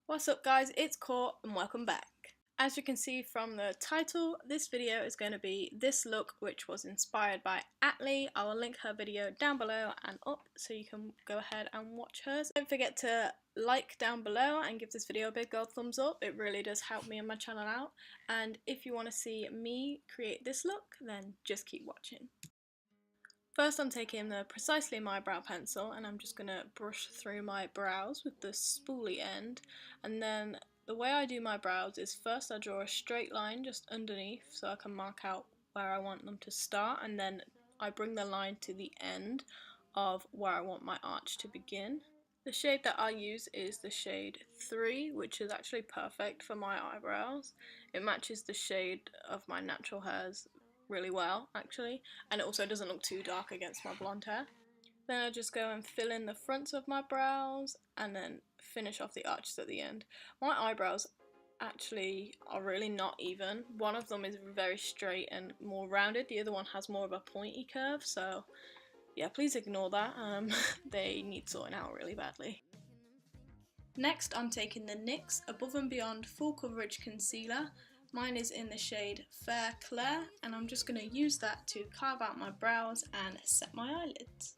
What's up guys, it's Court and welcome back. As you can see from the title, this video is going to be this look which was inspired by Atleeeey. I will link her video down below and up so you can go ahead and watch hers. Don't forget to like down below and give this video a big old thumbs up, it really does help me and my channel out. And if you want to see me create this look, then just keep watching. First I'm taking the Precisely My Brow Pencil and I'm just going to brush through my brows with the spoolie end, and then the way I do my brows is first I draw a straight line just underneath so I can mark out where I want them to start, and then I bring the line to the end of where I want my arch to begin. The shade that I use is the shade 3, which is actually perfect for my eyebrows. It matches the shade of my natural hairs really well actually, and it also doesn't look too dark against my blonde hair. Then I just go and fill in the fronts of my brows and then finish off the arches at the end. My eyebrows actually are really not even. One of them is very straight and more rounded, the other one has more of a pointy curve, so yeah, please ignore that. They need sorting out really badly. Next I'm taking the NYX Above and Beyond Full Coverage Concealer. Mine is in the shade Fair Clair, and I'm just going to use that to carve out my brows and set my eyelids.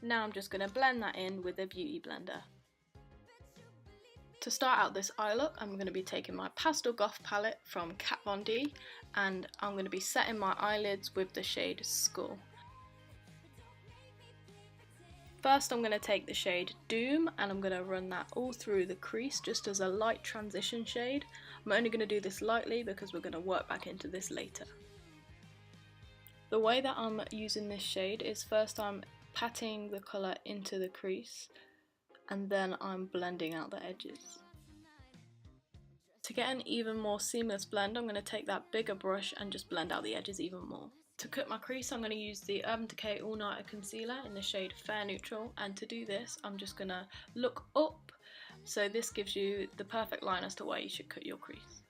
Now I'm just going to blend that in with a beauty blender. To start out this eye look, I'm going to be taking my Pastel Goth palette from Kat Von D, and I'm going to be setting my eyelids with the shade Skull. First I'm going to take the shade Doom and I'm going to run that all through the crease just as a light transition shade. I'm only going to do this lightly because we're going to work back into this later. The way that I'm using this shade is first I'm patting the colour into the crease and then I'm blending out the edges. To get an even more seamless blend, I'm going to take that bigger brush and just blend out the edges even more. To cut my crease, I'm going to use the Urban Decay All Nighter Concealer in the shade Fair Neutral, and to do this I'm just going to look up, so this gives you the perfect line as to where you should cut your crease.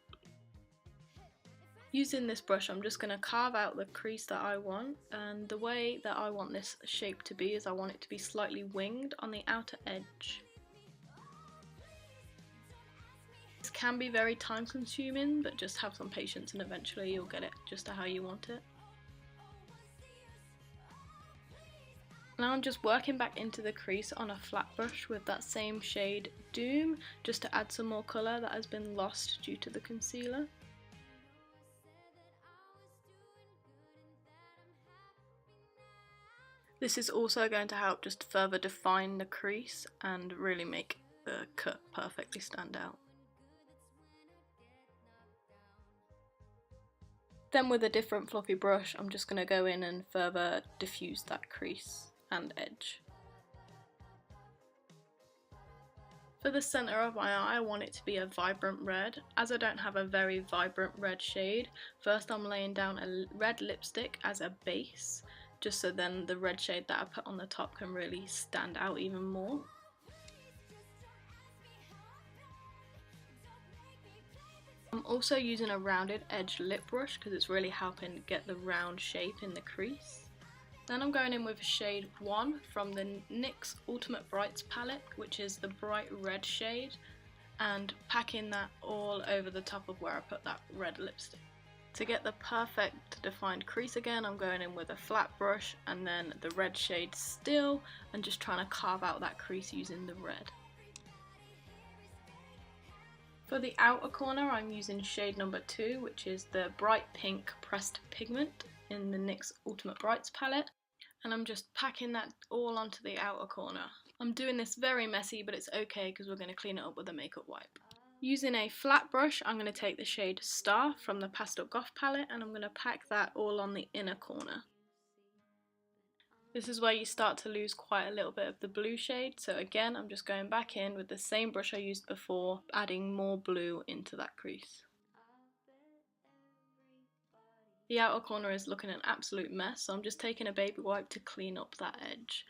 Using this brush I'm just going to carve out the crease that I want, and the way that I want this shape to be is I want it to be slightly winged on the outer edge. This can be very time consuming, but just have some patience and eventually you'll get it just to how you want it. Now I'm just working back into the crease on a flat brush with that same shade Doom, just to add some more colour that has been lost due to the concealer. This is also going to help just further define the crease and really make the cut perfectly stand out. Then with a different fluffy brush I'm just going to go in and further diffuse that crease and edge. For the centre of my eye I want it to be a vibrant red. As I don't have a very vibrant red shade, first I'm laying down a red lipstick as a base, just so then the red shade that I put on the top can really stand out even more. I'm also using a rounded edge lip brush because it's really helping get the round shape in the crease. Then I'm going in with shade 1 from the NYX Ultimate Brights palette, which is the bright red shade, and packing that all over the top of where I put that red lipstick. To get the perfect defined crease again, I'm going in with a flat brush and then the red shade still, and just trying to carve out that crease using the red. For the outer corner I'm using shade number 2, which is the bright pink pressed pigment in the NYX Ultimate Brights palette, and I'm just packing that all onto the outer corner. I'm doing this very messy, but it's okay because we're going to clean it up with a makeup wipe. Using a flat brush I'm going to take the shade Star from the Pastel Goth palette and I'm going to pack that all on the inner corner. This is where you start to lose quite a little bit of the blue shade, so again I'm just going back in with the same brush I used before, adding more blue into that crease. The outer corner is looking an absolute mess, so I'm just taking a baby wipe to clean up that edge.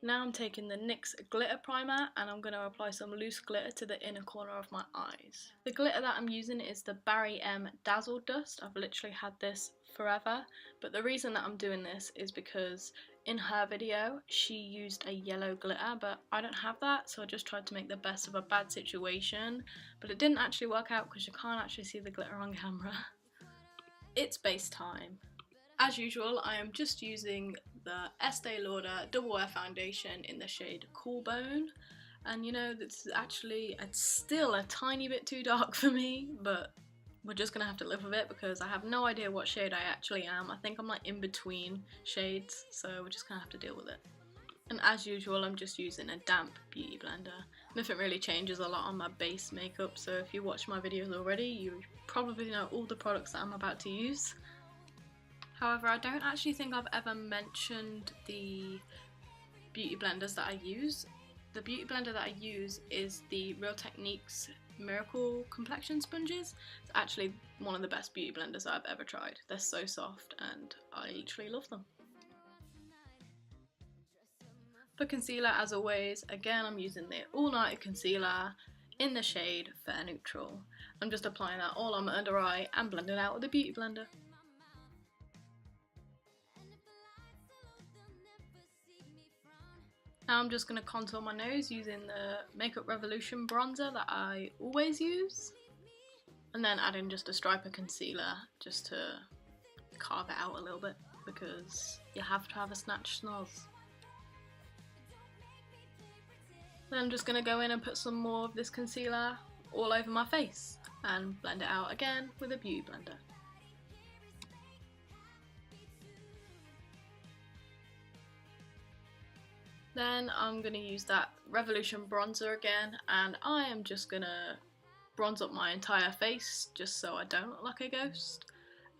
Now I'm taking the NYX glitter primer and I'm going to apply some loose glitter to the inner corner of my eyes. The glitter that I'm using is the Barry M Dazzle Dust. I've literally had this forever, but the reason that I'm doing this is because in her video she used a yellow glitter, but I don't have that, so I just tried to make the best of a bad situation, but it didn't actually work out because you can't actually see the glitter on camera. It's base time. As usual, I am just using the Estee Lauder Double Wear Foundation in the shade Cool Bone. And you know, this is actually, it's still a tiny bit too dark for me, but we're just gonna have to live with it because I have no idea what shade I actually am. I think I'm like in between shades, so we're just gonna have to deal with it. And as usual, I'm just using a damp beauty blender. Nothing really changes a lot on my base makeup, so if you watch my videos already, you probably know all the products that I'm about to use. However, I don't actually think I've ever mentioned the beauty blenders that I use. The beauty blender that I use is the Real Techniques Miracle Complexion Sponges. It's actually one of the best beauty blenders I've ever tried. They're so soft and I literally love them. For concealer, as always, again I'm using the All Nighter Concealer in the shade Fair Neutral. I'm just applying that all on my under eye and blending it out with a beauty blender. Now I'm just going to contour my nose using the Makeup Revolution bronzer that I always use, and then add in just a stripe of concealer just to carve it out a little bit because you have to have a snatch snoz. Then I'm just going to go in and put some more of this concealer all over my face and blend it out again with a beauty blender. Then I'm going to use that Revolution bronzer again, and I am just going to bronze up my entire face just so I don't look like a ghost,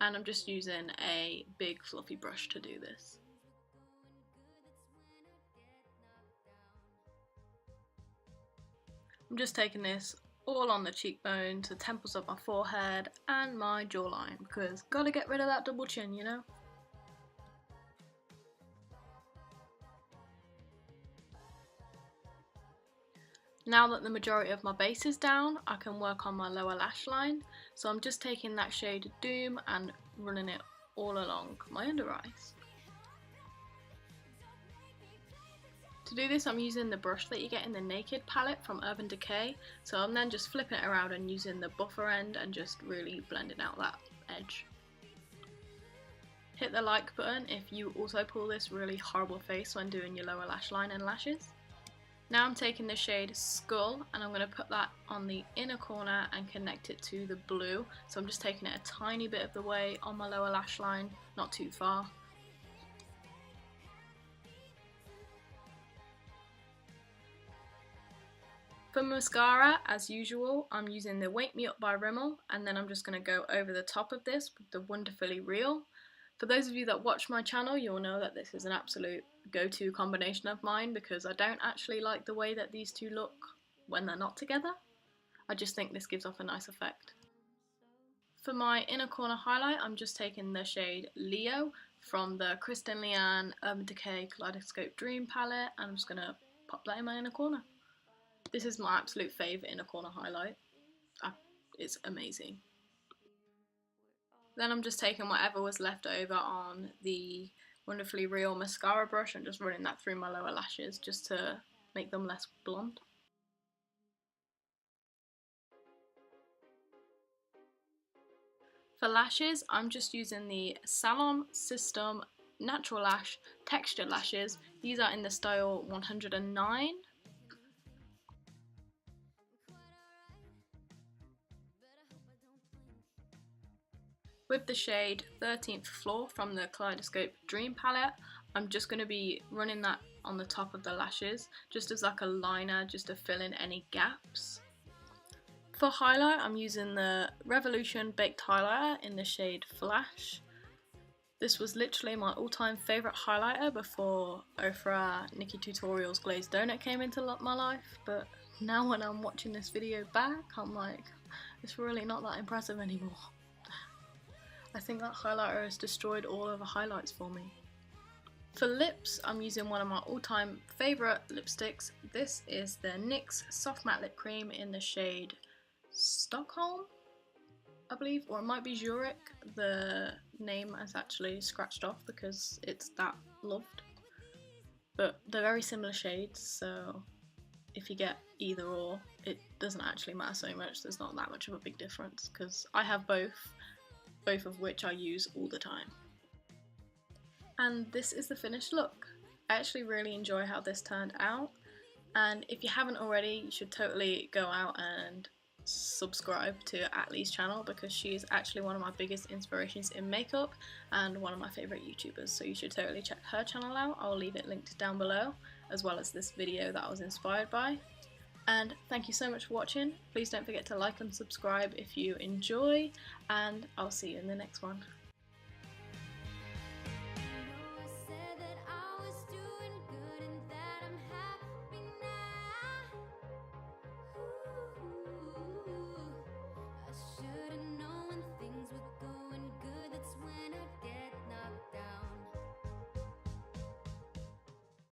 and I'm just using a big fluffy brush to do this. I'm just taking this all on the cheekbones, the temples of my forehead and my jawline because gotta get rid of that double chin, you know? Now that the majority of my base is down, I can work on my lower lash line, so I'm just taking that shade Doom and running it all along my under eyes. To do this, I'm using the brush that you get in the Naked palette from Urban Decay, so I'm then just flipping it around and using the buffer end and just really blending out that edge. Hit the like button if you also pull this really horrible face when doing your lower lash line and lashes. Now I'm taking the shade Skull and I'm going to put that on the inner corner and connect it to the blue. So I'm just taking it a tiny bit of the way on my lower lash line, not too far. For mascara, as usual, I'm using the Wake Me Up by Rimmel, and then I'm just going to go over the top of this with the Wonderfully Real. For those of you that watch my channel, you'll know that this is an absolute go-to combination of mine because I don't actually like the way that these two look when they're not together. I just think this gives off a nice effect. For my inner corner highlight, I'm just taking the shade Leo from the Kristen Leanne Urban Decay Kaleidoscope Dream palette, and I'm just going to pop that in my inner corner. This is my absolute favourite inner corner highlight. It's amazing. Then I'm just taking whatever was left over on the Wonderfully Real mascara brush and just running that through my lower lashes just to make them less blonde. For lashes, I'm just using the SalonSystem Natural Lash Textured Lashes. These are in the style 109. With the shade 13th Floor from the Kaleidoscope Dream palette, I'm just going to be running that on the top of the lashes, just as like a liner, just to fill in any gaps. For highlight, I'm using the Revolution Baked Highlighter in the shade Flash. This was literally my all-time favourite highlighter before Ofra Nikki Tutorials Glazed Donut came into my life, but now when I'm watching this video back, I'm like, it's really not that impressive anymore. I think that highlighter has destroyed all of the highlights for me. For lips, I'm using one of my all-time favourite lipsticks. This is the NYX Soft Matte Lip Cream in the shade Stockholm, I believe, or it might be Zurich. The name is actually scratched off because it's that loved. But they're very similar shades, so if you get either or, it doesn't actually matter so much. There's not that much of a big difference because I have both of which I use all the time. And this is the finished look. I actually really enjoy how this turned out, and if you haven't already, you should totally go out and subscribe to Atleeey's channel because she is actually one of my biggest inspirations in makeup and one of my favourite YouTubers, so you should totally check her channel out. I'll leave it linked down below, as well as this video that I was inspired by. And thank you so much for watching. Please don't forget to like and subscribe if you enjoy, and I'll see you in the next one.